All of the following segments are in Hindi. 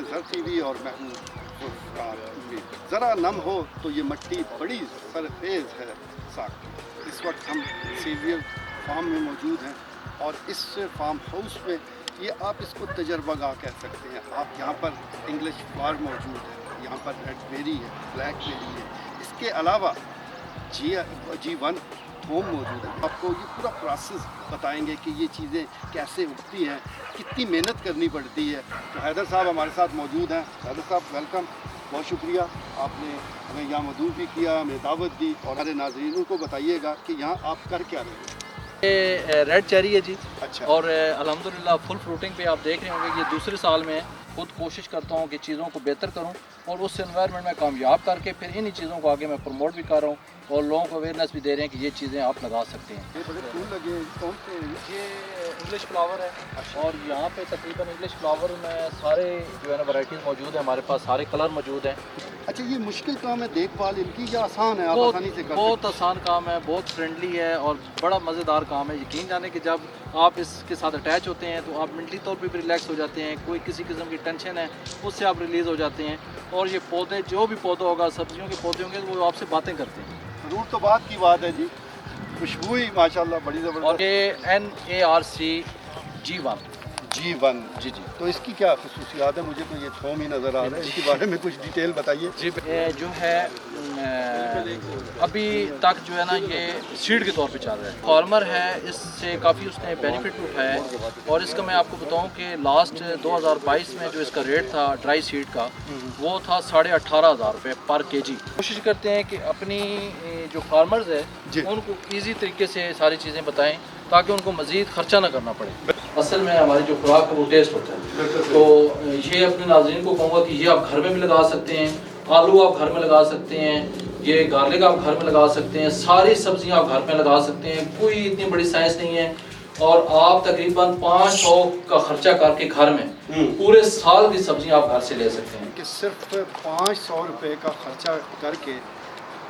जरतीवी और महमूद ज़रा नम हो तो ये मट्टी बड़ी सरखेज़ है साक। इस वक्त हम सीवियर फार्म में मौजूद हैं और इस फार्म हाउस में ये आप इसको तजर्बागाह कह सकते हैं। आप यहाँ पर इंग्लिश फ्लावर मौजूद है, यहाँ पर रेड बेरी है, ब्लैक बेरी है, इसके अलावा G1 थोम मौजूद है। आपको ये पूरा प्रोसेस बताएंगे कि ये चीज़ें कैसे उगती हैं, कितनी मेहनत करनी पड़ती है। तो हैदर साहब हमारे साथ मौजूद हैं। हैदर साहब वेलकम, बहुत शुक्रिया, आपने हमें यहाँ मदूर भी किया, हमें दावत दी और हमारे नाज़रीनों को बताइएगा कि यहाँ आप कर क्या रहे हैं। ये रेड चेरी है जी। अच्छा। और अल्हम्दुलिल्लाह फुल फ्रूटिंग पे आप देख रहे होंगे ये दूसरे साल में खुद कोशिश करता हूँ कि चीज़ों को बेहतर करूँ और उस एनवायरनमेंट में कामयाब करके फिर इन्हीं चीज़ों को आगे मैं प्रमोट भी कर रहा हूँ और लोगों को अवेयरनेस भी दे रहे हैं कि ये चीज़ें आप लगा सकते हैं। ये बड़े फूल लगे, कौन से हैं ये इंग्लिश फ्लावर है और यहाँ पे तकरीबन इंग्लिश फ्लावर में सारे जो है ना वैरायटीज़ मौजूद है, हमारे पास सारे कलर मौजूद हैं। अच्छा, ये मुश्किल काम है देखभाल इनकी या आसान है, आप आसानी से कर बहुत आसान काम है, बहुत फ्रेंडली है और बड़ा मज़ेदार काम है। यकीन जाने कि जब आप इसके साथ अटैच होते हैं तो आप मेंटली तौर पे भी रिलैक्स हो जाते हैं, कोई किसी किस्म की टेंशन है उससे आप रिलीज़ हो जाते हैं। और ये पौधे जो भी पौधा होगा, सब्जियों के पौधे होंगे वो आपसे बातें करते हैं। फ्रूट तो बात की बात है जी, खुशबू ही माशाल्लाह बड़ी ज़बरदस्त। और ये NARC G1 G1 जी जी। तो इसकी क्या खसूसियात है? मुझे तो ये थोम ही नज़र आ रहा है, इसके बारे में कुछ डिटेल बताइए। जी, ये जो है अभी तक जो है ना ये सीड के तौर पे चल रहा है। फार्मर है, इससे काफ़ी उसने बेनिफिट उठाया है और इसका मैं आपको बताऊं कि लास्ट 2022 में जो इसका रेट था ड्राई सीड का वो था 18,500 रुपये पर केजी। कोशिश करते हैं कि अपनी जो फार्मर्स है उनको ईजी तरीके से सारी चीज़ें बताएं ताकि उनको मज़ीद खर्चा ना करना पड़े। असल में हमारी जो खुराक है वो टेस्ट होता है, तो ये अपने नाज़रीन को कहूँगा कि ये आप घर में भी लगा सकते हैं, आलू आप घर में लगा सकते हैं, ये गार्लिक आप घर में लगा सकते हैं, सारी सब्जियां आप घर में लगा सकते हैं, कोई इतनी बड़ी साइंस नहीं है। और आप तकरीबन 500 का खर्चा करके घर में पूरे साल की सब्जियां आप घर से ले सकते हैं। कि सिर्फ 500 रुपये का खर्चा करके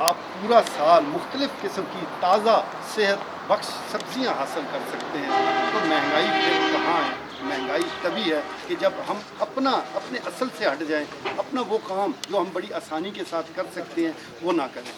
आप पूरा साल मुख्तलिफ किस्म की ताज़ा सेहत बख्श सब्जियां हासिल कर सकते हैं। तो महंगाई फिर कहाँ है? महंगाई तभी है कि जब हम अपने असल से हट जाएं, अपना वो काम जो हम बड़ी आसानी के साथ कर सकते हैं वो ना करें।